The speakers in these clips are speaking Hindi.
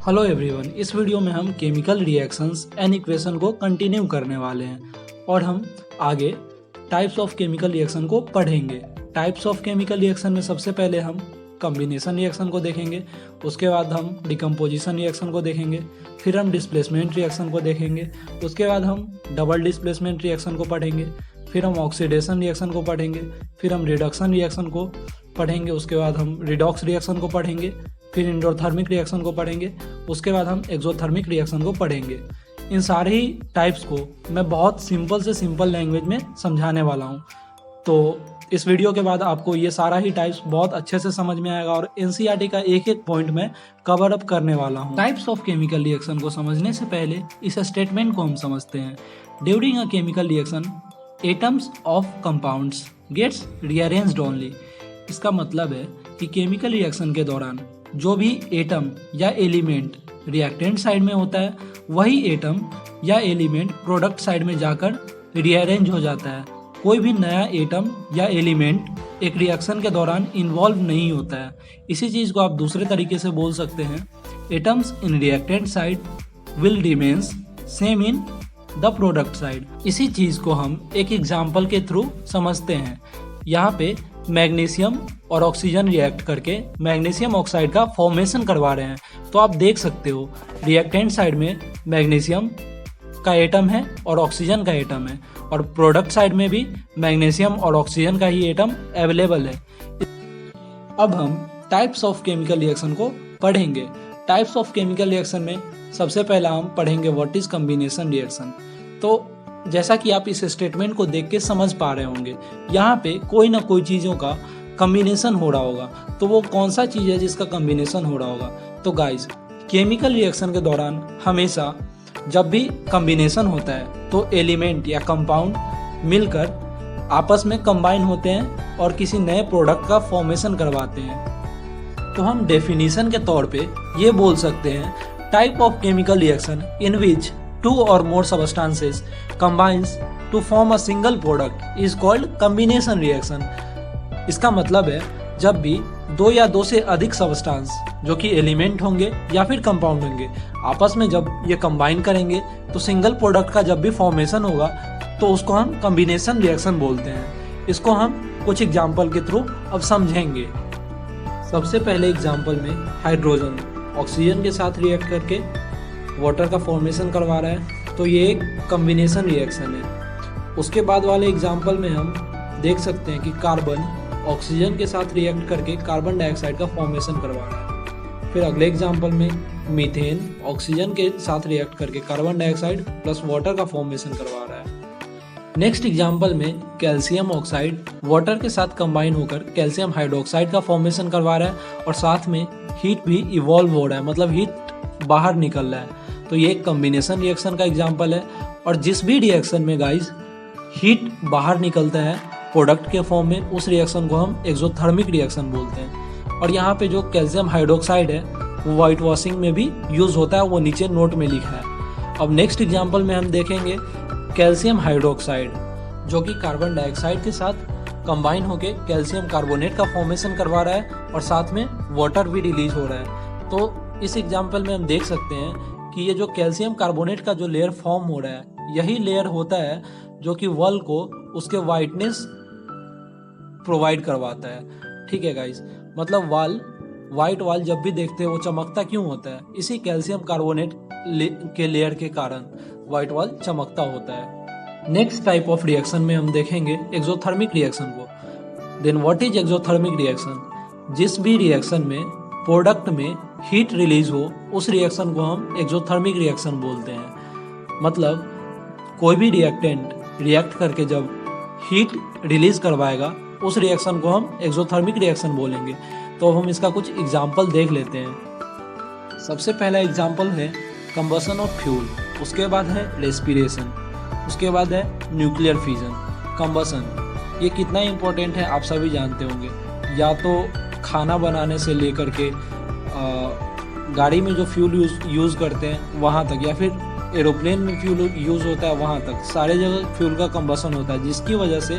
हेलो एवरीवन, इस वीडियो में हम केमिकल रिएक्शंस एंड इक्वेशन को कंटिन्यू करने वाले हैं और हम आगे टाइप्स ऑफ केमिकल रिएक्शन को पढ़ेंगे। टाइप्स ऑफ केमिकल रिएक्शन में सबसे पहले हम कॉम्बिनेशन रिएक्शन को देखेंगे, उसके बाद हम डिकम्पोजिशन रिएक्शन को देखेंगे, फिर हम डिस्प्लेसमेंट रिएक्शन को देखेंगे, उसके बाद हम डबल डिस्प्लेसमेंट रिएक्शन को पढ़ेंगे, फिर हम ऑक्सीडेशन रिएक्शन को पढ़ेंगे, फिर हम रिडक्शन रिएक्शन को पढ़ेंगे, उसके बाद हम रिडॉक्स रिएक्शन को पढ़ेंगे, फिर इंडोथर्मिक रिएक्शन को पढ़ेंगे, उसके बाद हम एक्सोथर्मिक रिएक्शन को पढ़ेंगे। इन सारे ही टाइप्स को मैं बहुत सिंपल से सिंपल लैंग्वेज में समझाने वाला हूँ, तो इस वीडियो के बाद आपको ये सारा ही टाइप्स बहुत अच्छे से समझ में आएगा और एनसीईआरटी का एक एक पॉइंट में कवर अप करने वाला हूँ। टाइप्स ऑफ केमिकल रिएक्शन को समझने से पहले इस स्टेटमेंट को हम समझते हैं। During a chemical reaction atoms of compounds gets rearranged only. इसका मतलब है कि केमिकल रिएक्शन के दौरान जो भी एटम या एलिमेंट रिएक्टेंट साइड में होता है वही एटम या एलिमेंट प्रोडक्ट साइड में जाकर रीअरेंज हो जाता है। कोई भी नया एटम या एलिमेंट एक रिएक्शन के दौरान इन्वॉल्व नहीं होता है। इसी चीज़ को आप दूसरे तरीके से बोल सकते हैं, atoms in reactant side will remains same in the product side. इसी चीज़ को हम एक एग्जाम्पल के थ्रू समझते हैं। यहाँ पे मैग्नीशियम और ऑक्सीजन रिएक्ट करके मैग्नीशियम ऑक्साइड का फॉर्मेशन करवा रहे हैं, तो आप देख सकते हो रिएक्टेंट साइड में मैग्नीशियम का एटम है और ऑक्सीजन का एटम है और प्रोडक्ट साइड में भी मैग्नीशियम और ऑक्सीजन का ही एटम अवेलेबल है। अब हम टाइप्स ऑफ केमिकल रिएक्शन को पढ़ेंगे। टाइप्स ऑफ केमिकल रिएक्शन में सबसे पहला हम पढ़ेंगे व्हाट इज कॉम्बिनेशन रिएक्शन। तो जैसा कि आप इस स्टेटमेंट को देख के समझ पा रहे होंगे, यहाँ पे कोई ना कोई चीज़ों का कॉम्बिनेशन हो रहा होगा। तो वो कौन सा चीज़ है जिसका कॉम्बिनेशन हो रहा होगा? तो गाइस, केमिकल रिएक्शन के दौरान हमेशा जब भी कॉम्बिनेशन होता है तो एलिमेंट या कंपाउंड मिलकर आपस में कंबाइन होते हैं और किसी नए प्रोडक्ट का फॉर्मेशन करवाते हैं। तो हम डेफिनेशन के तौर पे ये बोल सकते हैं, type of chemical reaction in which two or more substances combines to form a single product is called combination reaction। इसका मतलब है जब भी दो या दो से अधिक सब्सटेंस जो कि एलिमेंट होंगे या फिर कंपाउंड होंगे आपस में जब ये कंबाइन करेंगे तो सिंगल प्रोडक्ट का जब भी फॉर्मेशन होगा तो उसको हम कॉम्बिनेशन रिएक्शन बोलते हैं। इसको हम कुछ एग्जाम्पल के थ्रू अब समझेंगे। सबसे पहले एग्जाम्पल में हाइड्रोजन ऑक्सीजन के साथ रिएक्ट करके वाटर का फॉर्मेशन करवा रहा है, तो ये एक कॉम्बिनेशन रिएक्शन है। उसके बाद वाले एग्जाम्पल में हम देख सकते हैं कि कार्बन ऑक्सीजन के साथ रिएक्ट करके कार्बन डाइऑक्साइड का फॉर्मेशन करवा रहा है। फिर अगले एग्जाम्पल में मीथेन ऑक्सीजन के साथ रिएक्ट करके कार्बन डाइऑक्साइड प्लस वाटर का फॉर्मेशन करवा रहा है। नेक्स्ट एग्जाम्पल में कैल्शियम ऑक्साइड वाटर के साथ कंबाइन होकर कैल्शियम हाइड्रोक्साइड का फॉर्मेशन करवा रहा है और साथ में हीट भी इवॉल्व हो रहा है, मतलब हीट बाहर निकल रहा है। तो ये एक कॉम्बिनेशन रिएक्शन का एग्जांपल है। और जिस भी रिएक्शन में गाइस हीट बाहर निकलता है प्रोडक्ट के फॉर्म में, उस रिएक्शन को हम एक्सोथर्मिक रिएक्शन बोलते हैं। और यहाँ पे जो कैल्शियम हाइड्रोक्साइड है वो वाइट वॉशिंग में भी यूज़ होता है, वो नीचे नोट में लिखा है। अब नेक्स्ट एग्जाम्पल में हम देखेंगे कैल्शियम हाइड्रोक्साइड जो कि कार्बन डाइऑक्साइड के साथ कंबाइन होकर कैल्शियम कार्बोनेट का फॉर्मेशन करवा रहा है और साथ में वाटर भी रिलीज हो रहा है। तो इस एग्जाम्पल में हम देख सकते हैं कि ये जो कैल्शियम कार्बोनेट का जो लेयर फॉर्म हो रहा है यही लेयर होता है जो कि वॉल को उसके वाइटनेस प्रोवाइड करवाता है। ठीक है गाइस, मतलब वाइट वॉल जब भी देखते हैं वो चमकता क्यों होता है? इसी कैल्शियम कार्बोनेट के लेयर के कारण वाइट वॉल चमकता होता है। नेक्स्ट टाइप ऑफ रिएक्शन में हम देखेंगे एक्सोथर्मिक रिएक्शन को। Then what is exothermic reaction? जिस भी रिएक्शन में प्रोडक्ट में हीट रिलीज हो उस रिएक्शन को हम एक्सोथर्मिक रिएक्शन बोलते हैं। मतलब कोई भी रिएक्टेंट रिएक्ट करके जब हीट रिलीज करवाएगा उस रिएक्शन को हम एक्सोथर्मिक रिएक्शन बोलेंगे। तो हम इसका कुछ एग्जाम्पल देख लेते हैं। सबसे पहला एग्जाम्पल है कंबसन ऑफ फ्यूल, उसके बाद है रेस्पिरेशन, उसके बाद है न्यूक्लियर फिजन। कंबसन ये कितना इम्पोर्टेंट है आप सभी जानते होंगे, या तो खाना बनाने से लेकर के गाड़ी में जो फ्यूल यूज़ करते हैं वहाँ तक, या फिर एरोप्लेन में फ्यूल यूज़ होता है वहाँ तक सारे जगह फ्यूल का कंबसन होता है, जिसकी वजह से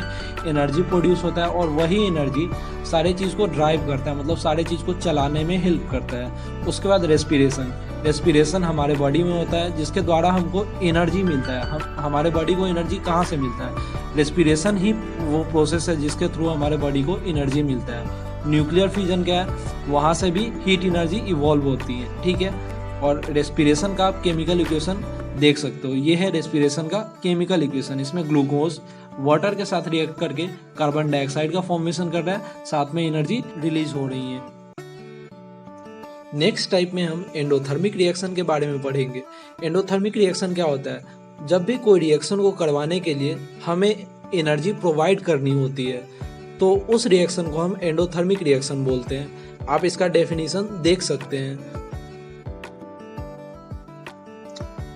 एनर्जी प्रोड्यूस होता है और वही एनर्जी सारे चीज़ को ड्राइव करता है, मतलब सारे चीज़ को चलाने में हेल्प करता है। उसके बाद रेस्पिरेशन हमारे बॉडी में होता है, जिसके द्वारा हमको एनर्जी मिलता है। हमारे बॉडी को एनर्जी कहाँ से मिलता है? रेस्पिरेशन ही वो प्रोसेस है जिसके थ्रू हमारे बॉडी को एनर्जी मिलता है। न्यूक्लियर फ्यूजन क्या है? वहाँ से भी हीट एनर्जी इवॉल्व होती है, ठीक है। और रेस्पिरेशन का आप केमिकल इक्वेशन देख सकते हो, ये है रेस्पिरेशन का केमिकल इक्वेशन। इसमें ग्लूकोज वाटर के साथ रिएक्ट करके कार्बन डाइऑक्साइड का फॉर्मेशन कर रहा है, साथ में एनर्जी रिलीज हो रही है। नेक्स्ट टाइप में हम एंडोथर्मिक रिएक्शन के बारे में पढ़ेंगे। एंडोथर्मिक रिएक्शन क्या होता है? जब भी कोई रिएक्शन को करवाने के लिए हमें एनर्जी प्रोवाइड करनी होती है, तो उस रिएक्शन को हम एंडोथर्मिक रिएक्शन बोलते हैं। आप इसका डेफिनेशन देख सकते हैं।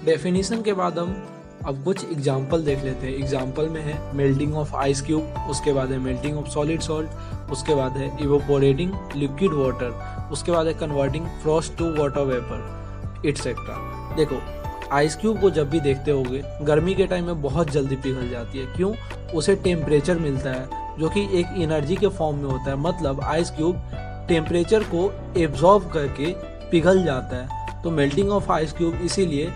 डेफिनेशन के बाद हम अब कुछ एग्जाम्पल देख लेते हैं। एग्जाम्पल में है मेल्टिंग ऑफ आइस क्यूब, उसके बाद है मेल्टिंग ऑफ सॉलिड सॉल्ट, उसके बाद है इवोपोरेटिंग लिक्विड वाटर, उसके बाद है converting frost to water vapour etcetera. देखो, आइस क्यूब को जब भी देखते होगे गर्मी के टाइम में बहुत जल्दी पिघल जाती है। क्यों? उसे टेम्परेचर मिलता है जो कि एक एनर्जी के फॉर्म में होता है, मतलब आइस क्यूब टेम्परेचर को एब्जॉर्ब करके पिघल जाता है। तो मेल्टिंग ऑफ आइस क्यूब इसीलिए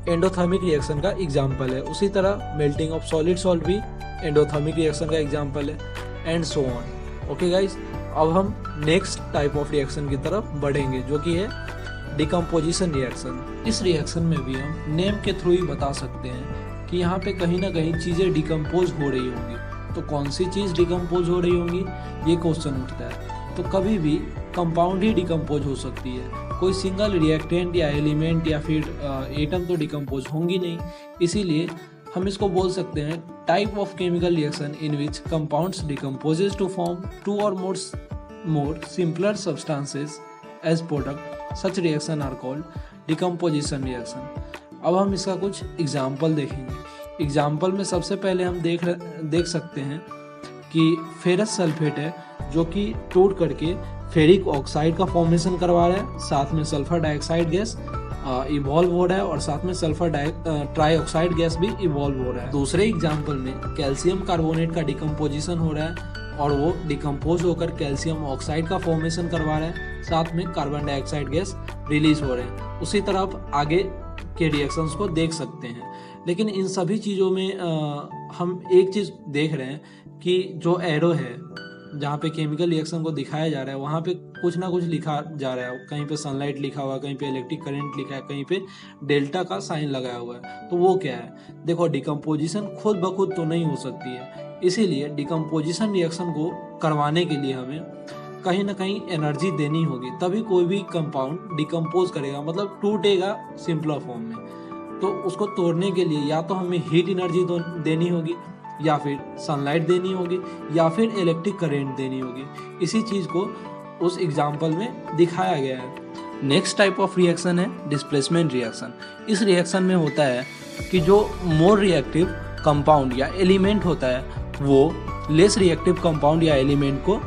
एंडोथर्मिक रिएक्शन का एग्जाम्पल है। उसी तरह मेल्टिंग ऑफ सॉलिड सॉल्ट भी एंडोथर्मिक रिएक्शन का एग्जाम्पल है, and so on. Okay guys, अब हम नेक्स्ट टाइप ऑफ रिएक्शन की तरफ बढ़ेंगे जो कि है डिकम्पोजिशन रिएक्शन। इस रिएक्शन में भी हम नेम के थ्रू ही बता सकते हैं कि यहाँ पे कहीं ना कहीं चीज़ें डिकम्पोज हो रही होंगी। तो कौन सी चीज़ डिकम्पोज हो रही होंगी, ये क्वेश्चन उठता है। तो कभी भी कंपाउंड ही डिकम्पोज हो सकती है, कोई सिंगल रिएक्टेंट या एलिमेंट या फिर एटम तो डिकम्पोज होंगी नहीं। इसीलिए हम इसको बोल सकते हैं type of chemical reaction in which compounds decomposes to form two or more simpler substances as product. Such reaction are called decomposition reaction. अब हम इसका कुछ एग्जाम्पल देखेंगे। एग्जाम्पल में सबसे पहले हम देख सकते हैं कि फेरस सल्फेट है जो कि टूट करके फेरिक ऑक्साइड का फॉर्मेशन करवा रहा है, साथ में सल्फर डाइऑक्साइड गैस इवॉल्व हो रहा है और साथ में सल्फर ट्राईऑक्साइड गैस भी इवॉल्व हो रहा है। दूसरे एग्जाम्पल में कैल्शियम कार्बोनेट का डिकम्पोजिशन हो रहा है और वो डिकम्पोज होकर कैल्शियम ऑक्साइड का फॉर्मेशन करवा रहा है, साथ में कार्बन डाइऑक्साइड गैस रिलीज हो रहे हैं। उसी तरह आप आगे के रिएक्शंस को देख सकते हैं। लेकिन इन सभी चीज़ों में हम एक चीज़ देख रहे हैं कि जो एरो है जहाँ पे केमिकल रिएक्शन को दिखाया जा रहा है वहाँ पे कुछ ना कुछ लिखा जा रहा है। कहीं पे सनलाइट लिखा हुआ है, कहीं पे इलेक्ट्रिक करंट लिखा है, कहीं पे डेल्टा का साइन लगाया हुआ है। तो वो क्या है? देखो, डिकम्पोजिशन खुद ब खुद तो नहीं हो सकती है, इसीलिए डिकम्पोजिशन रिएक्शन को करवाने के लिए हमें कहीं ना कहीं एनर्जी देनी होगी, तभी कोई भी कंपाउंड डिकम्पोज करेगा, मतलब टूटेगा सिंपलर फॉर्म में। तो उसको तोड़ने के लिए या तो हमें हीट एनर्जी देनी होगी, या फिर सनलाइट देनी होगी, या फिर इलेक्ट्रिक करंट देनी होगी। इसी चीज़ को उस एग्जाम्पल में दिखाया गया है। नेक्स्ट टाइप ऑफ रिएक्शन है डिस्प्लेसमेंट रिएक्शन। इस रिएक्शन में होता है कि जो मोर रिएक्टिव कंपाउंड या एलिमेंट होता है वो लेस रिएक्टिव कंपाउंड या एलिमेंट को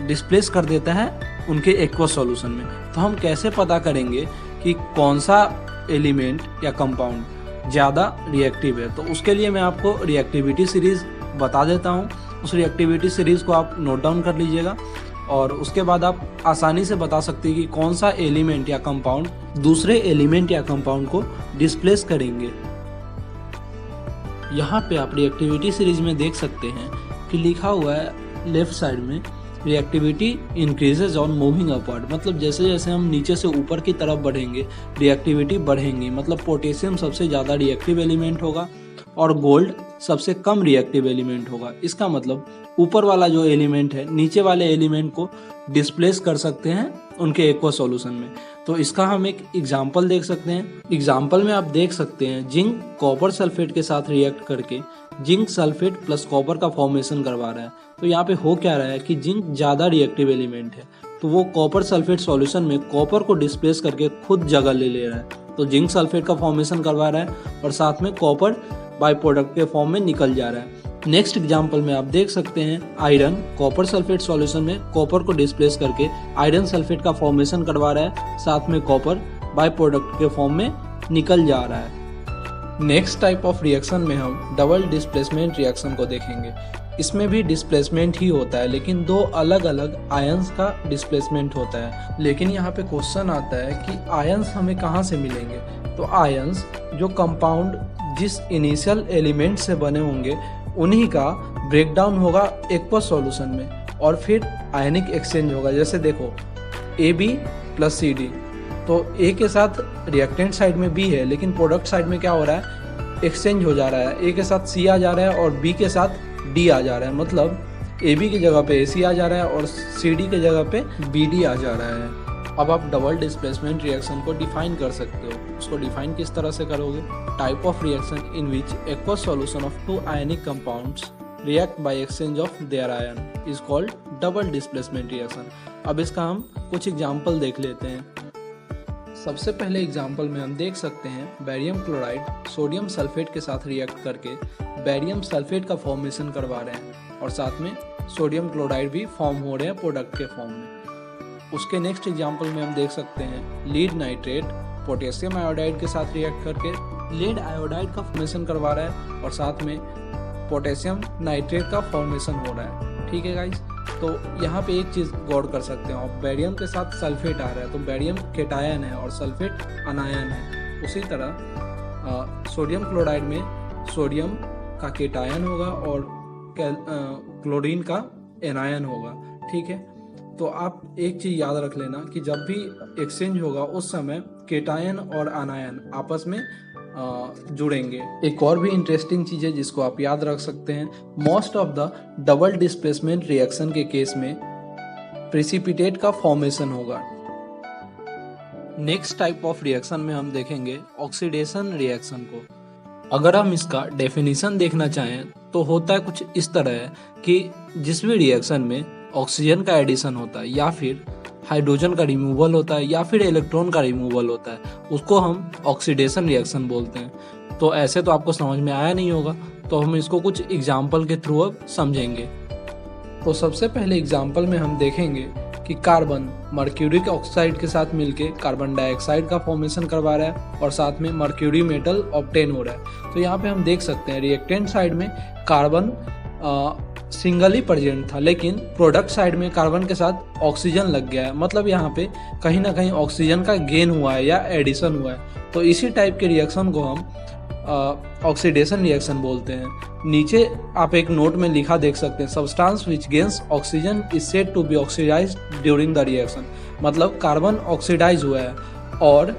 डिस्प्लेस कर देता है उनके एक्वस सॉल्यूशन में। तो हम कैसे पता करेंगे कि कौन सा एलिमेंट या कंपाउंड ज़्यादा रिएक्टिव है? तो उसके लिए मैं आपको रिएक्टिविटी सीरीज़ बता देता हूँ। उस रिएक्टिविटी सीरीज़ को आप नोट डाउन कर लीजिएगा और उसके बाद आप आसानी से बता सकते हैं कि कौन सा एलिमेंट या कंपाउंड दूसरे एलिमेंट या कंपाउंड को डिस्प्लेस करेंगे। यहाँ पे आप रिएक्टिविटी सीरीज में देख सकते हैं कि लिखा हुआ है लेफ्ट साइड में reactivity increases on moving upward, मतलब जैसे जैसे हम नीचे से ऊपर की तरफ बढ़ेंगे रिएक्टिविटी बढ़ेंगी। मतलब पोटेशियम सबसे ज़्यादा रिएक्टिव एलिमेंट होगा और गोल्ड सबसे कम रिएक्टिव एलिमेंट होगा। इसका मतलब ऊपर वाला जो एलिमेंट है नीचे वाले एलिमेंट को डिस्प्लेस कर सकते हैं उनके एक्वस सॉल्यूशन में। तो इसका हम एक एग्जाम्पल देख सकते हैं। एग्जाम्पल में आप देख सकते हैं जिंक कॉपर सल्फेट के साथ रिएक्ट करके जिंक सल्फेट प्लस कॉपर का फॉर्मेशन करवा रहा है। तो यहाँ पे हो क्या रहा है कि जिंक ज़्यादा रिएक्टिव एलिमेंट है, तो वो कॉपर सल्फेट सॉल्यूशन में कॉपर को डिस्प्लेस करके खुद जगह ले रहा है। तो जिंक सल्फेट का फॉर्मेशन करवा रहा है और साथ में कॉपर बाई प्रोडक्ट के फॉर्म में निकल जा रहा है। नेक्स्ट एग्जाम्पल में आप देख सकते हैं आयरन कॉपर सल्फेट सॉल्यूशन में कॉपर को डिस्प्लेस करके आयरन सल्फेट का फॉर्मेशन करवा रहा है, साथ में कॉपर बाई प्रोडक्ट के फॉर्म में निकल जा रहा है। नेक्स्ट टाइप ऑफ रिएक्शन में हम डबल डिस्प्लेसमेंट रिएक्शन को देखेंगे। इसमें भी डिस्प्लेसमेंट ही होता है, लेकिन दो अलग अलग आयंस का डिस्प्लेसमेंट होता है। लेकिन यहाँ पे क्वेश्चन आता है कि आयंस हमें कहाँ से मिलेंगे। तो आयंस जो कंपाउंड जिस इनिशियल एलिमेंट से बने होंगे उन्हीं का ब्रेकडाउन होगा एक्वस सॉल्यूशन में और फिर आयनिक एक्सचेंज होगा। जैसे देखो AB प्लस CD, तो A के साथ रिएक्टेंट साइड में B है, लेकिन प्रोडक्ट साइड में क्या हो रहा है, एक्सचेंज हो जा रहा है। A के साथ C आ जा रहा है और B के साथ D आ जा रहा है, मतलब AB की जगह पे AC आ जा रहा है और CD के जगह पे BD आ जा रहा है। अब आप डबल डिस्प्लेसमेंट रिएक्शन को डिफाइन कर सकते हो। उसको डिफाइन किस तरह से करोगे, type of reaction in which aqueous solution of two ionic compounds react by exchange of their ion is called double displacement reaction. अब इसका हम कुछ एग्जाम्पल देख लेते हैं। सबसे पहले एग्जाम्पल में हम देख सकते हैं बैरियम क्लोराइड सोडियम सल्फेट के साथ रिएक्ट करके बैरियम सल्फेट का फॉर्मेशन करवा रहे हैं और साथ में सोडियम क्लोराइड भी फॉर्म हो रहे हैं प्रोडक्ट के फॉर्म में। उसके नेक्स्ट एग्जाम्पल में हम देख सकते हैं लीड नाइट्रेट पोटेशियम आयोडाइड के साथ रिएक्ट करके लीड आयोडाइड का फॉर्मेशन करवा रहा है और साथ में पोटेशियम नाइट्रेट का फॉर्मेशन हो रहा है। ठीक है गाइज, तो यहाँ पे एक चीज़ गौर कर सकते हो आप, बैरियम के साथ सल्फेट आ रहा है तो बैरियम केटायन है और सल्फेट अनायन है। उसी तरह सोडियम क्लोराइड में सोडियम का केटायन होगा और क्लोरीन का एनायन होगा। ठीक है, तो आप एक चीज़ याद रख लेना कि जब भी एक्सचेंज होगा उस समय केटायन और अनायन आपस में जुड़ेंगे। एक और भी इंटरेस्टिंग चीज़ है जिसको आप याद रख सकते हैं, most of the double displacement reaction के केस में प्रेसिपिटेट का फॉर्मेशन होगा। नेक्स्ट टाइप ऑफ रिएक्शन में हम देखेंगे ऑक्सीडेशन रिएक्शन को। अगर हम इसका डेफिनेशन देखना चाहें तो होता है कुछ इस तरह है कि जिस भी रिएक्शन में ऑक्सीजन का एडिशन होता है या फिर हाइड्रोजन का रिमूवल होता है या फिर इलेक्ट्रॉन का रिमूवल होता है, उसको हम ऑक्सीडेशन रिएक्शन बोलते हैं। तो ऐसे तो आपको समझ में आया नहीं होगा, तो हम इसको कुछ एग्जाम्पल के थ्रू अब समझेंगे। तो सबसे पहले एग्जाम्पल में हम देखेंगे कि कार्बन मर्क्यूरिक ऑक्साइड के साथ मिलके कार्बन डाइऑक्साइड का फॉर्मेशन करवा रहा है और साथ में मर्क्यूरी मेटल ऑब्टेन हो रहा है। तो यहाँ पे हम देख सकते हैं रिएक्टेंट साइड में कार्बन सिंगल ही प्रेजेंट था, लेकिन प्रोडक्ट साइड में कार्बन के साथ ऑक्सीजन लग गया है, मतलब यहाँ पे कहीं ना कहीं ऑक्सीजन का गेन हुआ है या एडिशन हुआ है। तो इसी टाइप के रिएक्शन को हम ऑक्सीडेशन रिएक्शन बोलते हैं। नीचे आप एक नोट में लिखा देख सकते हैं, substance which gains oxygen is said to be oxidised during the reaction. मतलब कार्बन ऑक्सीडाइज हुआ है और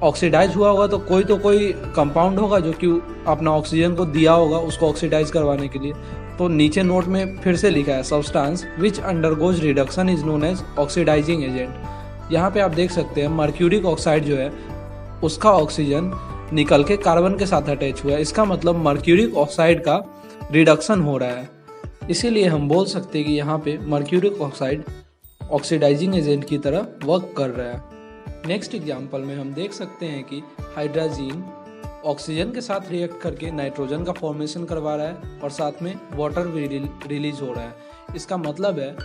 ऑक्सीडाइज हुआ होगा तो कोई कंपाउंड होगा जो कि अपना ऑक्सीजन को दिया होगा उसको ऑक्सीडाइज करवाने के लिए। तो नीचे नोट में फिर से लिखा है substance which undergoes reduction is known as oxidising agent. यहाँ पे आप देख सकते हैं मर्क्यूरिक ऑक्साइड जो है उसका ऑक्सीजन निकल के कार्बन के साथ अटैच हुआ है, इसका मतलब मर्क्यूरिक ऑक्साइड का रिडक्शन हो रहा है। इसीलिए हम बोल सकते हैं कि यहाँ पे मर्क्यूरिक ऑक्साइड ऑक्सीडाइजिंग एजेंट की तरह वर्क कर रहा है। नेक्स्ट एग्जाम्पल में हम देख सकते हैं कि हाइड्रोजन ऑक्सीजन के साथ रिएक्ट करके नाइट्रोजन का फॉर्मेशन करवा रहा है और साथ में वाटर भी रिलीज हो रहा है। इसका मतलब है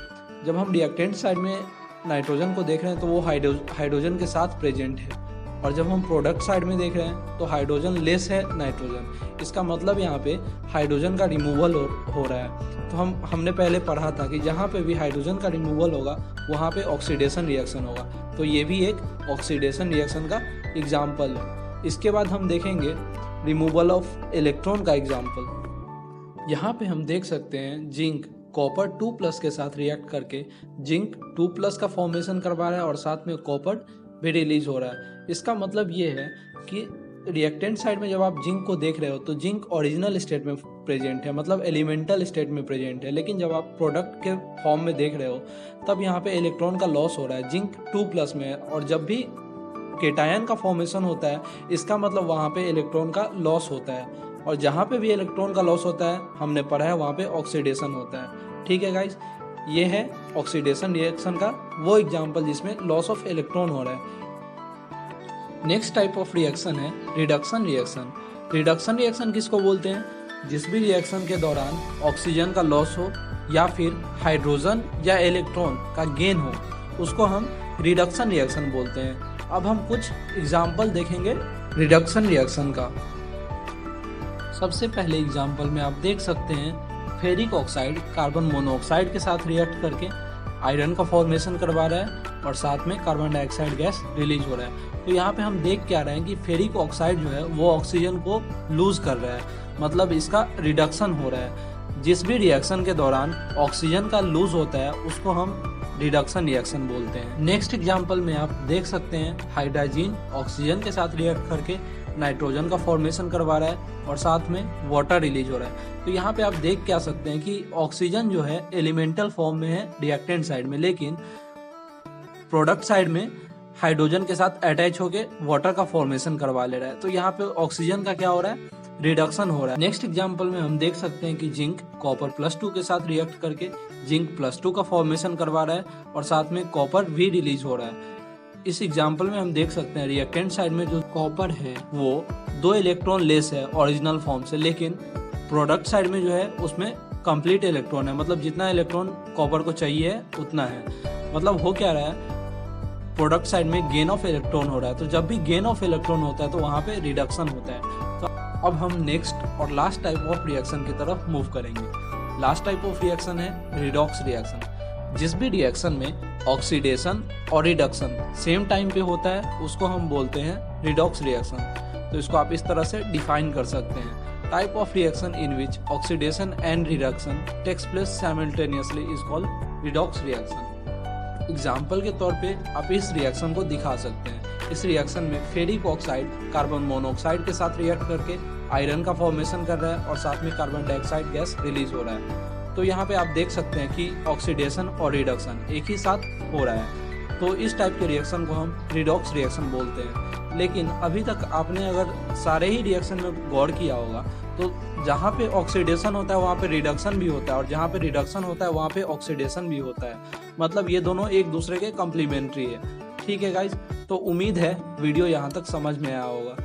जब हम रिएक्टेंट साइड में नाइट्रोजन को देख रहे हैं तो वो हाइड्रोजन के साथ प्रेजेंट है और जब हम प्रोडक्ट साइड में देख रहे हैं तो हाइड्रोजन लेस है नाइट्रोजन। इसका मतलब यहाँ पे हाइड्रोजन का रिमूवल हो रहा है। तो हमने पहले पढ़ा था कि जहाँ पे भी हाइड्रोजन का रिमूवल होगा वहाँ पे ऑक्सीडेशन रिएक्शन होगा, तो ये भी एक ऑक्सीडेशन रिएक्शन का एग्जाम्पल है। इसके बाद हम देखेंगे रिमूवल ऑफ इलेक्ट्रॉन का एग्जाम्पल। यहाँ पे हम देख सकते हैं जिंक कॉपर 2+ के साथ रिएक्ट करके जिंक 2+ का फॉर्मेशन करवा रहा है और साथ में कॉपर भी रिलीज हो रहा है। इसका मतलब ये है कि रिएक्टेंट साइड में जब आप जिंक को देख रहे हो तो जिंक ओरिजिनल स्टेट में प्रेजेंट है, मतलब एलिमेंटल स्टेट में प्रेजेंट है, लेकिन जब आप प्रोडक्ट के फॉर्म में देख रहे हो तब यहाँ पे इलेक्ट्रॉन का लॉस हो रहा है, जिंक 2+ में है। और जब भी केटायन का फॉर्मेशन होता है इसका मतलब वहाँ पे इलेक्ट्रॉन का लॉस होता है और जहाँ पे भी इलेक्ट्रॉन का लॉस होता है हमने पढ़ा है वहाँ पे ऑक्सीडेशन होता है। ठीक है गाइज, ये है ऑक्सीडेशन रिएक्शन का वो एग्जाम्पल जिसमें लॉस ऑफ इलेक्ट्रॉन हो रहा है। नेक्स्ट टाइप ऑफ रिएक्शन है रिडक्शन रिएक्शन। रिडक्शन रिएक्शन किसको बोलते हैं, जिस भी रिएक्शन के दौरान ऑक्सीजन का लॉस हो या फिर हाइड्रोजन या इलेक्ट्रॉन का गेन हो उसको हम रिडक्शन रिएक्शन बोलते हैं। अब हम कुछ एग्जाम्पल देखेंगे रिडक्शन रिएक्शन का। सबसे पहले एग्जाम्पल में आप देख सकते हैं फेरिक ऑक्साइड कार्बन मोनोऑक्साइड के साथ रिएक्ट करके आयरन का फॉर्मेशन करवा रहा है और साथ में कार्बन डाइऑक्साइड गैस रिलीज हो रहा है। तो यहाँ पे हम देख क्या रहे हैं कि फेरिक ऑक्साइड जो है वो ऑक्सीजन को लूज कर रहा है, मतलब इसका रिडक्शन हो रहा है। जिस भी रिएक्शन के दौरान ऑक्सीजन का लूज होता है उसको हम रिडक्शन रिएक्शन बोलते हैं। नेक्स्ट एग्जांपल में आप देख सकते हैं हाइड्रोजन ऑक्सीजन के साथ रिएक्ट करके नाइट्रोजन का फॉर्मेशन करवा रहा है और साथ में वाटर रिलीज हो रहा है। तो यहाँ पे आप देख क्या सकते हैं कि ऑक्सीजन जो है एलिमेंटल फॉर्म में है रिएक्टेंट साइड में, लेकिन प्रोडक्ट साइड में हाइड्रोजन के साथ अटैच होके वाटर का फॉर्मेशन करवा ले रहा है। तो यहाँ पे ऑक्सीजन का क्या हो रहा है, रिडक्शन हो रहा है। नेक्स्ट एग्जांपल में हम देख सकते हैं कि जिंक कॉपर +2 के साथ रिएक्ट करके जिंक +2 का फॉर्मेशन करवा रहा है और साथ में कॉपर भी रिलीज हो रहा है। इस एग्जांपल में हम देख सकते हैं रिएक्टेंट साइड में जो कॉपर है वो 2 इलेक्ट्रॉन लेस है ओरिजिनल फॉर्म से, लेकिन प्रोडक्ट साइड में जो है उसमें कंप्लीट इलेक्ट्रॉन है, मतलब जितना इलेक्ट्रॉन कॉपर को चाहिए है उतना है। मतलब हो क्या रहा है, प्रोडक्ट साइड में गेन ऑफ इलेक्ट्रॉन हो रहा है। तो जब भी गेन ऑफ इलेक्ट्रॉन होता है तो वहाँ पे रिडक्शन होता है। तो अब हम नेक्स्ट और लास्ट टाइप ऑफ रिएक्शन की तरफ मूव करेंगे। लास्ट टाइप ऑफ रिएक्शन है रिडॉक्स रिएक्शन। जिस भी रिएक्शन में ऑक्सीडेशन और रिडक्शन सेम टाइम पे होता है उसको हम बोलते हैं रिडॉक्स रिएक्शन। तो इसको आप इस तरह से डिफाइन कर सकते हैं, type of reaction in which oxidation and reduction takes place simultaneously is called redox reaction. Example के तौर पे आप इस रिएक्शन को दिखा सकते हैं। इस रिएक्शन में फेरिक ऑक्साइड कार्बन मोनोऑक्साइड के साथ रिएक्ट करके आयरन का फॉर्मेशन कर रहा है और साथ में कार्बन डाइऑक्साइड गैस रिलीज हो रहा है। तो यहाँ पे आप देख सकते हैं कि ऑक्सीडेशन और रिडक्शन एक ही साथ हो रहा है। तो इस टाइप के रिएक्शन को हम रिडॉक्स रिएक्शन बोलते हैं। लेकिन अभी तक आपने अगर सारे ही रिएक्शन में गौर किया होगा तो जहाँ पे ऑक्सीडेशन होता है वहाँ पे रिडक्शन भी होता है और जहाँ पे रिडक्शन होता है वहाँ पे ऑक्सीडेशन भी होता है। मतलब ये दोनों एक दूसरे के कम्प्लीमेंट्री है। ठीक है गाइज, तो उम्मीद है वीडियो यहाँ तक समझ में आया होगा।